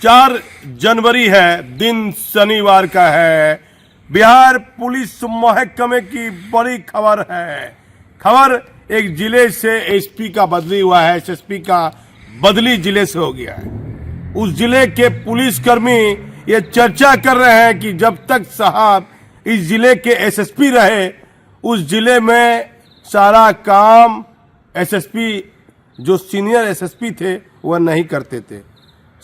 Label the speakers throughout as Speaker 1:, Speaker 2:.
Speaker 1: 4 जनवरी है, दिन शनिवार का है। बिहार पुलिस महकमे की बड़ी खबर है। खबर एक जिले से एसपी का बदली हुआ है, एसएसपी का बदली जिले से हो गया है। उस जिले के पुलिसकर्मी ये चर्चा कर रहे हैं कि जब तक साहब इस जिले के एसएसपी रहे, उस जिले में सारा काम एसएसपी जो सीनियर एसएसपी थे वह नहीं करते थे।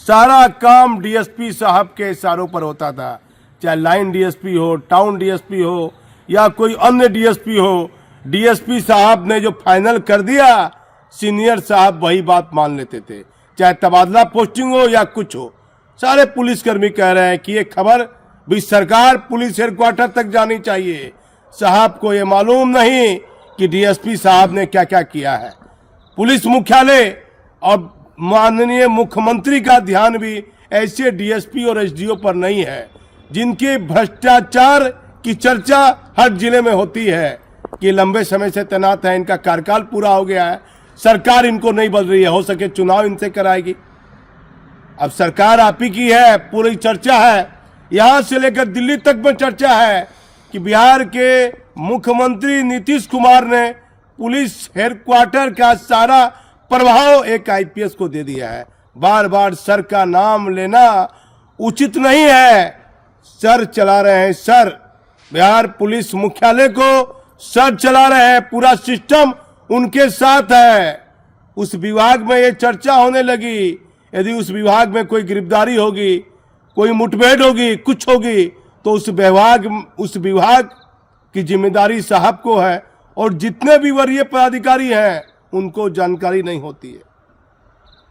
Speaker 1: सारा काम डीएसपी साहब के इशारों पर होता था, चाहे लाइन डीएसपी हो, टाउन डीएसपी हो या कोई अन्य डीएसपी हो। डीएसपी साहब ने जो फाइनल कर दिया, सीनियर साहब वही बात मान लेते थे, चाहे तबादला पोस्टिंग हो या कुछ हो। सारे पुलिसकर्मी कह रहे हैं कि ये खबर भी सरकार पुलिस हेडक्वार्टर तक जानी चाहिए। साहब को ये मालूम नहीं कि डीएसपी साहब ने क्या क्या किया है। पुलिस मुख्यालय और माननीय मुख्यमंत्री का ध्यान भी ऐसे डीएसपी और एसडीओ पर नहीं है जिनके भ्रष्टाचार की चर्चा हर जिले में होती है कि लंबे समय से तैनात है, इनका कार्यकाल पूरा हो गया है, सरकार इनको नहीं बदल रही है, हो सके चुनाव इनसे कराएगी। अब सरकार आप ही की है, पूरी चर्चा है, यहां से लेकर दिल्ली तक में चर्चा है कि बिहार के मुख्यमंत्री नीतीश कुमार ने पुलिस हेडक्वार्टर का सारा प्रभाव एक आईपीएस को दे दिया है। बार बार सर का नाम लेना उचित नहीं है। सर चला रहे हैं, सर बिहार पुलिस मुख्यालय को सर चला रहे हैं, पूरा सिस्टम उनके साथ है। उस विभाग में ये चर्चा होने लगी, यदि उस विभाग में कोई गिरफ्तारी होगी, कोई मुठभेड़ होगी, कुछ होगी, तो उस विभाग की जिम्मेदारी साहब को है और जितने भी वरीय पदाधिकारी हैं उनको जानकारी नहीं होती है।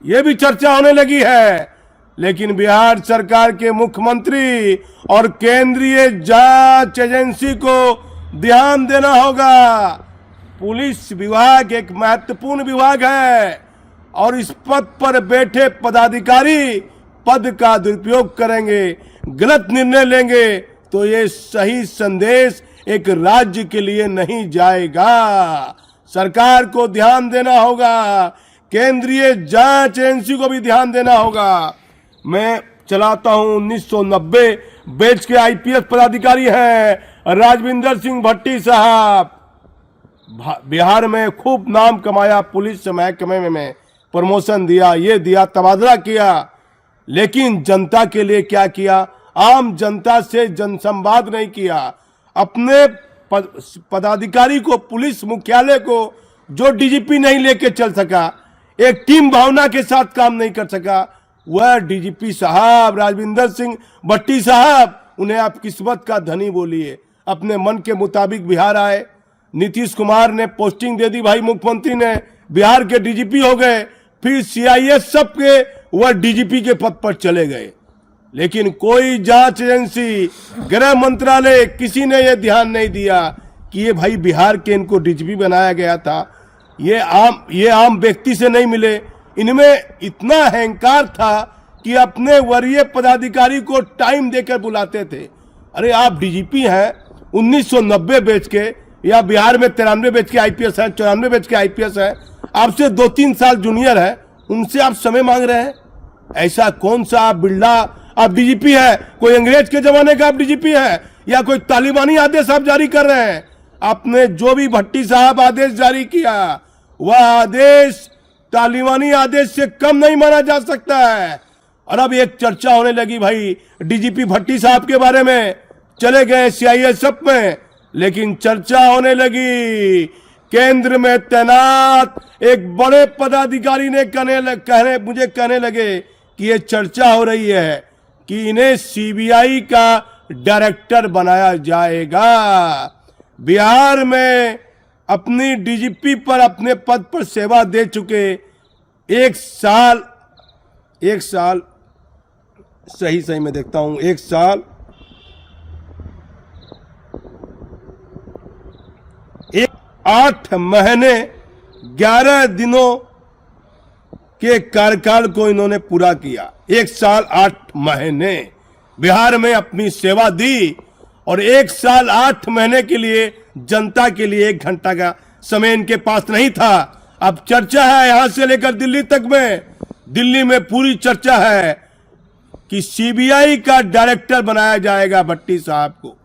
Speaker 1: ये भी चर्चा होने लगी है। लेकिन बिहार सरकार के मुख्यमंत्री और केंद्रीय जांच एजेंसी को ध्यान देना होगा। पुलिस विभाग एक महत्वपूर्ण विभाग है और इस पद पर बैठे पदाधिकारी पद का दुरुपयोग करेंगे, गलत निर्णय लेंगे तो ये सही संदेश एक राज्य के लिए नहीं जाएगा। सरकार को ध्यान देना होगा, केंद्रीय जांच एजेंसी को भी ध्यान देना होगा। मैं चलाता हूं 1990 बैच के आईपीएस पदाधिकारी हैं राजविंदर सिंह भट्टी साहब। बिहार में खूब नाम कमाया, पुलिस महकमे में प्रमोशन दिया, ये दिया, तबादला किया, लेकिन जनता के लिए क्या किया? आम जनता से जनसंवाद नहीं किया। अपने पदाधिकारी को, पुलिस मुख्यालय को जो डीजीपी नहीं लेके चल सका, एक टीम भावना के साथ काम नहीं कर सका, वह डीजीपी साहब राजविंदर सिंह भट्टी साहब, उन्हें आप किस्मत का धनी बोलिए। अपने मन के मुताबिक बिहार आए, नीतीश कुमार ने पोस्टिंग दे दी, भाई मुख्यमंत्री ने, बिहार के डीजीपी हो गए, फिर सीआईएस सब के वह डीजीपी के पद पर चले गए। लेकिन कोई जांच एजेंसी, गृह मंत्रालय, किसी ने यह ध्यान नहीं दिया कि ये भाई बिहार के इनको डीजीपी बनाया गया था, ये आम व्यक्ति से नहीं मिले। इनमें इतना अहंकार था कि अपने वरीय पदाधिकारी को टाइम देकर बुलाते थे। अरे आप डीजीपी हैं, 1990 बैच के, या बिहार में 93 बैच के आईपीएस हैं, 94 बैच के आईपीएस हैं, आपसे 2-3 साल जूनियर है, उनसे आप समय मांग रहे हैं। ऐसा कौन सा आप बिल्डा आप डीजीपी है? कोई अंग्रेज के जमाने का आप डीजीपी है या कोई तालिबानी आदेश आप जारी कर रहे हैं? आपने जो भी भट्टी साहब आदेश जारी किया, वह आदेश तालिबानी आदेश से कम नहीं माना जा सकता है। और अब एक चर्चा होने लगी भाई डीजीपी भट्टी साहब के बारे में, चले गए सीआईएस सब में, लेकिन चर्चा होने लगी केंद्र में तैनात एक बड़े पदाधिकारी ने मुझे कहने लगे कि ये चर्चा हो रही है कि इन्हें सीबीआई का डायरेक्टर बनाया जाएगा। बिहार में अपनी डीजीपी पर, अपने पद पर सेवा दे चुके, एक साल सही मैं देखता हूं, 1 साल 8 महीने 11 दिनों के कार्यकाल को इन्होंने पूरा किया। 1 साल 8 महीने बिहार में अपनी सेवा दी और 1 साल 8 महीने के लिए जनता के लिए 1 घंटा का समय इनके पास नहीं था। अब चर्चा है यहां से लेकर दिल्ली तक में, दिल्ली में पूरी चर्चा है कि सीबीआई का डायरेक्टर बनाया जाएगा भट्टी साहब को।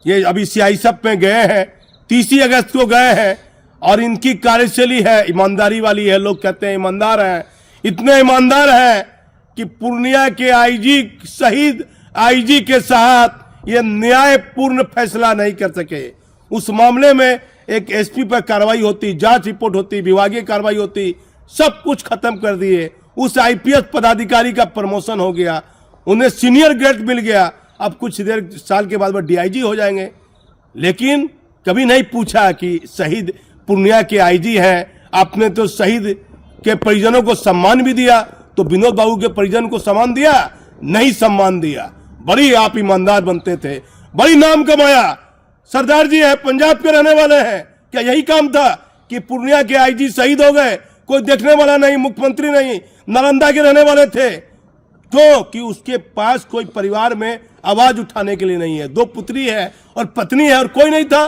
Speaker 1: ये अभी सीआईएसएफ में गए हैं, 30 अगस्त को गए हैं और इनकी कार्यशैली है, ईमानदारी वाली है। लोग कहते हैं ईमानदार हैं, इतने ईमानदार हैं कि पूर्णिया के आईजी, शहीद आईजी के साथ ये न्यायपूर्ण फैसला नहीं कर सके। उस मामले में एक एसपी पर कार्रवाई होती, जांच रिपोर्ट होती, विभागीय कार्रवाई होती, सब कुछ खत्म कर दिए। उस आईपीएस पदाधिकारी का प्रमोशन हो गया, उन्हें सीनियर ग्रेड मिल गया। अब कुछ देर साल के बाद वो डीआईजी हो जाएंगे। लेकिन कभी नहीं पूछा कि शहीद पूर्णिया के आईजी हैं, आपने तो शहीद के परिजनों को सम्मान भी दिया, तो विनोद बाबू के परिजन को सम्मान दिया? नहीं सम्मान दिया। बड़ी आप ईमानदार बनते थे, बड़ी नाम कमाया। सरदार जी है, पंजाब के रहने वाले हैं, क्या यही काम था कि पूर्णिया के आईजी शहीद हो गए, कोई देखने वाला नहीं, मुख्यमंत्री नहीं, नालंदा के रहने वाले थे? क्यों? कि उसके पास कोई परिवार में आवाज उठाने के लिए नहीं है। 2 पुत्री है और पत्नी है और कोई नहीं था।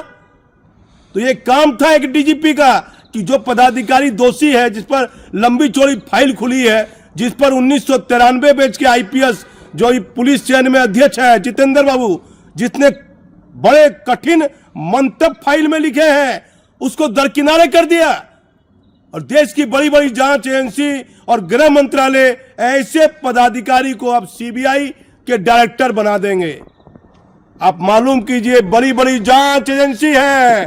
Speaker 1: तो ये काम था एक डीजीपी का कि जो पदाधिकारी दोषी है, जिस पर लंबी चौड़ी फाइल खुली है, जिस पर 1993 बैच के आईपीएस जो पुलिस चयन में अध्यक्ष है जितेंद्र बाबू, जिसने बड़े कठिन मंतव्य फाइल में लिखे हैं, उसको दरकिनारे कर दिया। और देश की बड़ी बड़ी जांच एजेंसी और गृह मंत्रालय ऐसे पदाधिकारी को अब सीबीआई के डायरेक्टर बना देंगे। आप मालूम कीजिए, बड़ी बड़ी जांच एजेंसी है।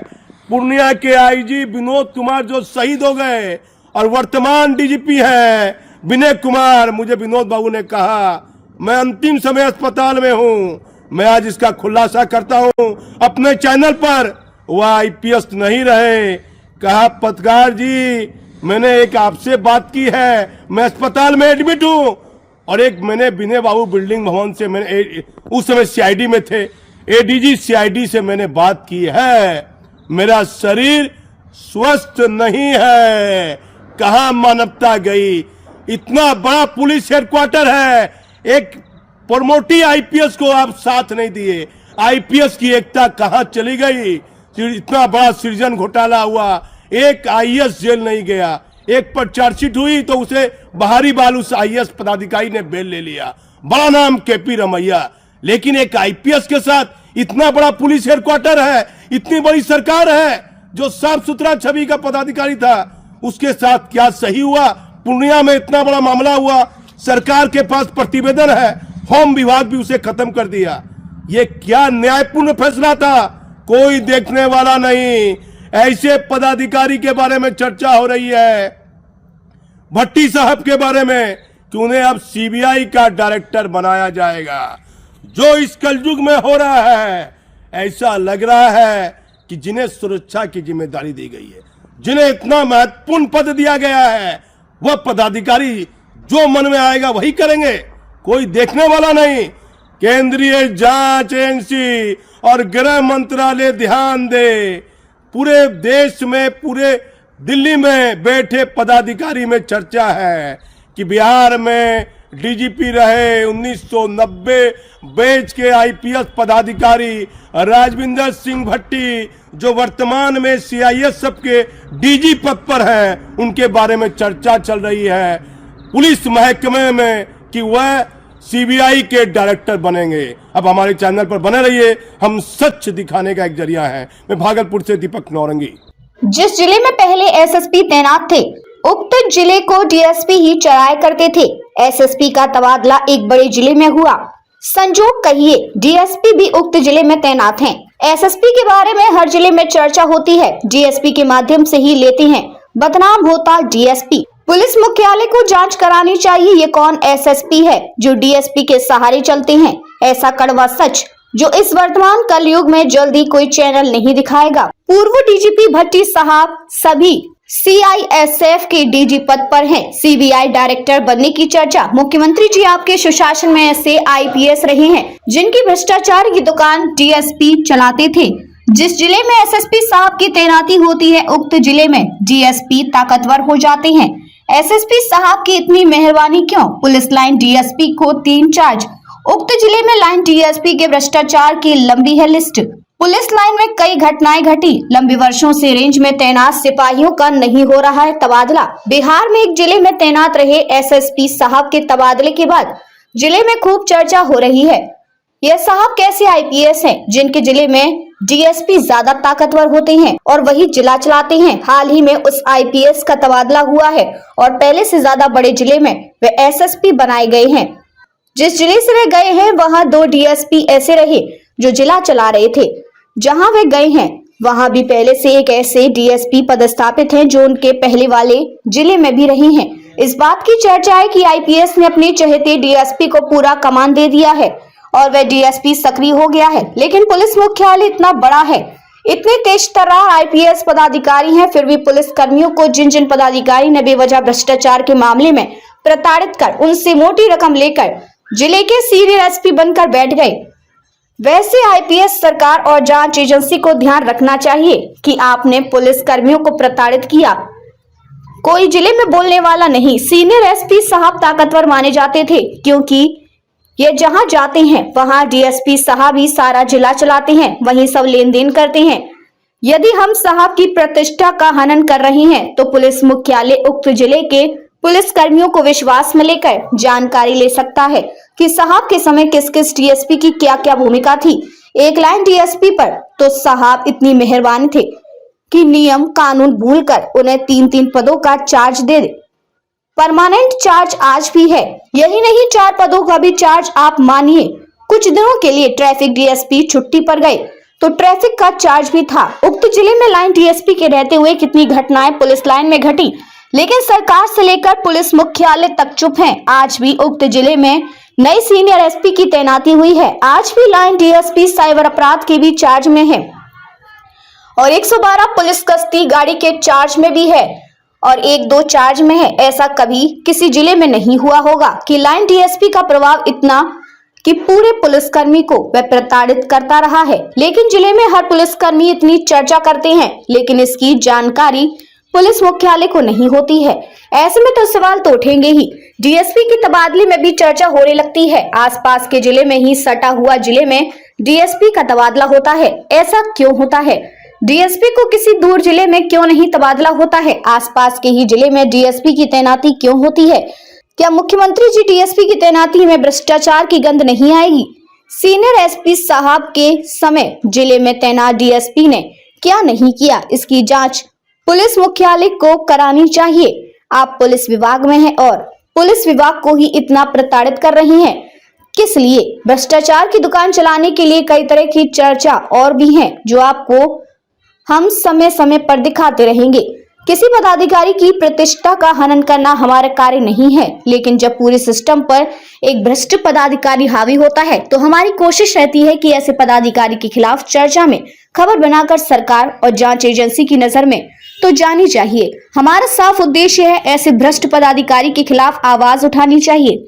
Speaker 1: पूर्णिया के आईजी विनोद कुमार जो शहीद हो गए और वर्तमान डीजीपी हैं विनय कुमार, मुझे विनोद बाबू ने कहा, मैं अंतिम समय अस्पताल में हूं, मैं आज इसका खुलासा करता हूं अपने चैनल पर। वह आईपीएस नहीं रहे। कहा, पत्रकार जी, मैंने एक आपसे बात की है, मैं अस्पताल में एडमिट हूं। और एक मैंने विनय बाबू बिल्डिंग भवन से, मैंने उस समय सीआईडी में थे, एडीजी सीआईडी से मैंने बात की है। मेरा शरीर स्वस्थ नहीं है। कहां मानवता गई? इतना बड़ा पुलिस हेडक्वार्टर है, एक प्रमोटी आईपीएस को आप साथ नहीं दिए। आईपीएस की एकता कहां चली गई? इतना बड़ा सृजन घोटाला हुआ, एक आईएएस जेल नहीं गया। एक पर चार्जशीट हुई तो उसे बाहरी बाल उस आईएएस पदाधिकारी ने बेल ले लिया, बड़ा नाम केपी रमैया। लेकिन एक आईपीएस के साथ इतना बड़ा पुलिस हेडक्वार्टर है, इतनी बड़ी सरकार है, जो साफ सुथरा छवि का पदाधिकारी था, उसके साथ क्या सही हुआ? पूर्णिया में इतना बड़ा मामला हुआ, सरकार के पास प्रतिवेदन है, होम विभाग भी उसे खत्म कर दिया। ये क्या न्यायपूर्ण फैसला था? कोई देखने वाला नहीं। ऐसे पदाधिकारी के बारे में चर्चा हो रही है, भट्टी साहब के बारे में, कि उन्हें अब सीबीआई का डायरेक्टर बनाया जाएगा। जो इस कलयुग में हो रहा है, ऐसा लग रहा है कि जिन्हें सुरक्षा की जिम्मेदारी दी गई है, जिन्हें इतना महत्वपूर्ण पद दिया गया है, वह पदाधिकारी जो मन में आएगा वही करेंगे, कोई देखने वाला नहीं। केंद्रीय जांच एजेंसी और गृह मंत्रालय ध्यान दे। पूरे देश में, पूरे दिल्ली में बैठे पदाधिकारी में चर्चा है कि बिहार में डीजीपी रहे 1990 बैच के आईपीएस पदाधिकारी राजविंदर सिंह भट्टी, जो वर्तमान में सीआईएसएफ के डीजी पद पर हैं, उनके बारे में चर्चा चल रही है पुलिस महकमे में कि वह सीबीआई के डायरेक्टर बनेंगे। अब हमारे चैनल पर बने रहिए, हम सच दिखाने का एक जरिया है। मैं भागलपुर से दीपक नौरंगी।
Speaker 2: जिस जिले में पहले एसएसपी तैनात थे, उक्त जिले को डीएसपी ही चलाया करते थे। एसएसपी का तबादला एक बड़े जिले में हुआ। संजोग कहिए, डीएसपी भी उक्त जिले में तैनात हैं। एसएसपी के बारे में हर जिले में चर्चा होती है, डीएसपी के माध्यम से ही लेते हैं, बदनाम होता डीएसपी। पुलिस मुख्यालय को जांच करानी चाहिए, ये कौन एसएसपी है जो डीएसपी के सहारे चलते हैं। ऐसा कड़वा सच जो इस वर्तमान कलयुग में जल्दी कोई चैनल नहीं दिखाएगा। पूर्व डीजीपी भट्टी साहब सभी सीआईएसएफ के डीजी पद पर हैं। सीबीआई डायरेक्टर बनने की चर्चा। मुख्यमंत्री जी आपके सुशासन में ऐसे आईपीएस रहे हैं जिनकी भ्रष्टाचार की दुकान डीएसपी चलाते थे। जिस जिले में एसएसपी साहब की तैनाती होती है, उक्त जिले में डीएसपी ताकतवर हो जाते हैं। एसएसपी साहब की इतनी मेहरबानी क्यों? पुलिस लाइन डीएसपी को 3 चार्ज। उक्त जिले में लाइन डीएसपी के भ्रष्टाचार की लंबी है लिस्ट। पुलिस लाइन में कई घटनाएं घटी। लंबे वर्षों से रेंज में तैनात सिपाहियों का नहीं हो रहा है तबादला। बिहार में एक जिले में तैनात रहे एसएसपी साहब के तबादले के बाद जिले में खूब चर्चा हो रही है। यह साहब कैसे आईपीएस हैं जिनके जिले में डीएसपी ज्यादा ताकतवर होते हैं और वही जिला चलाते हैं। हाल ही में उस आईपीएस का तबादला हुआ है और पहले से ज्यादा बड़े जिले में वे एसएसपी बनाए गए हैं। जिस जिले से वे गए हैं वहां 2 डीएसपी ऐसे रहे जो जिला चला रहे थे। जहां वे गए हैं वहां भी पहले से एक ऐसे डीएसपी पदस्थापित हैं जो उनके पहले वाले जिले में भी रहे हैं। इस बात की चर्चा है कि आईपीएस ने अपने चहेते डीएसपी को पूरा कमान दे दिया है और वह डीएसपी सक्रिय हो गया है। लेकिन पुलिस मुख्यालय इतना बड़ा है, इतने तेज तर्रार आईपीएस पदाधिकारी हैं, फिर भी पुलिस कर्मियों को जिन पदाधिकारी ने बेवजह भ्रष्टाचार के मामले में प्रताड़ित कर उनसे मोटी रकम लेकर जिले के सीनियर एसपी बनकर बैठ गए। वैसे आईपीएस सरकार और जांच एजेंसी को ध्यान रखना चाहिए कि आपने पुलिस कर्मियों को प्रताड़ित किया। कोई जिले में बोलने वाला नहीं। सीनियर एसपी साहब ताकतवर माने जाते थे क्योंकि ये जहां जाते हैं वहां डीएसपी साहब ही सारा जिला चलाते हैं, वहीं सब लेन देन करते हैं। यदि हम साहब की प्रतिष्ठा का हनन कर रहे हैं तो पुलिस मुख्यालय उक्त जिले के पुलिस कर्मियों को विश्वास में लेकर जानकारी ले सकता है कि साहब के समय किस किस डीएसपी की क्या क्या भूमिका थी। एक लाइन डीएसपी पर तो साहब इतनी मेहरबान थे कि नियम कानून भूलकर उन्हें 3-3 पदों का चार्ज दे दे। परमानेंट चार्ज आज भी है। यही नहीं, 4 पदों का भी चार्ज आप मानिए। कुछ दिनों के लिए ट्रैफिक डीएसपी छुट्टी पर गए तो ट्रैफिक का चार्ज भी था। उक्त जिले में लाइन डीएसपी के रहते हुए कितनी घटनाएं पुलिस लाइन में घटी, लेकिन सरकार से लेकर पुलिस मुख्यालय तक चुप है। आज भी उक्त जिले में नई सीनियर एसपी की तैनाती हुई है। आज भी लाइन डीएसपी साइबर अपराध के भी चार्ज में है और 112 पुलिस गश्ती गाड़ी के चार्ज में भी है और 1-2 चार्ज में है। ऐसा कभी किसी जिले में नहीं हुआ होगा कि लाइन डीएसपी का प्रभाव इतना कि पूरे पुलिसकर्मी को वह प्रताड़ित करता रहा है। लेकिन जिले में हर पुलिसकर्मी इतनी चर्चा करते हैं, लेकिन इसकी जानकारी पुलिस मुख्यालय को नहीं होती है। ऐसे में तो सवाल तो उठेंगे ही। डीएसपी की तबादले में भी चर्चा होने लगती है। आसपास के जिले में ही सटा हुआ जिले में डीएसपी का तबादला होता है। ऐसा क्यों होता है? डीएसपी को किसी दूर जिले में क्यों नहीं तबादला होता है? आसपास के ही जिले में डीएसपी की तैनाती क्यों होती है? क्या मुख्यमंत्री जी डीएसपी की तैनाती में भ्रष्टाचार की गंध नहीं आएगी? सीनियर एसपी साहब के समय जिले में तैनात डीएसपी ने क्या नहीं किया, इसकी जांच पुलिस मुख्यालय को करानी चाहिए। आप पुलिस विभाग में हैं और पुलिस विभाग को ही इतना प्रताड़ित कर रही हैं। किस लिए? भ्रष्टाचार की दुकान चलाने के लिए कई तरह की चर्चा और भी हैं जो आपको हम समय समय पर दिखाते रहेंगे। किसी पदाधिकारी की प्रतिष्ठा का हनन करना हमारा कार्य नहीं है, लेकिन जब पूरे सिस्टम पर एक भ्रष्ट पदाधिकारी हावी होता है तो हमारी कोशिश रहती है कि ऐसे पदाधिकारी के खिलाफ चर्चा में खबर बनाकर सरकार और जांच एजेंसी की नजर में तो जानी चाहिए। हमारा साफ उद्देश्य है ऐसे भ्रष्ट पदाधिकारी के खिलाफ आवाज उठानी चाहिए।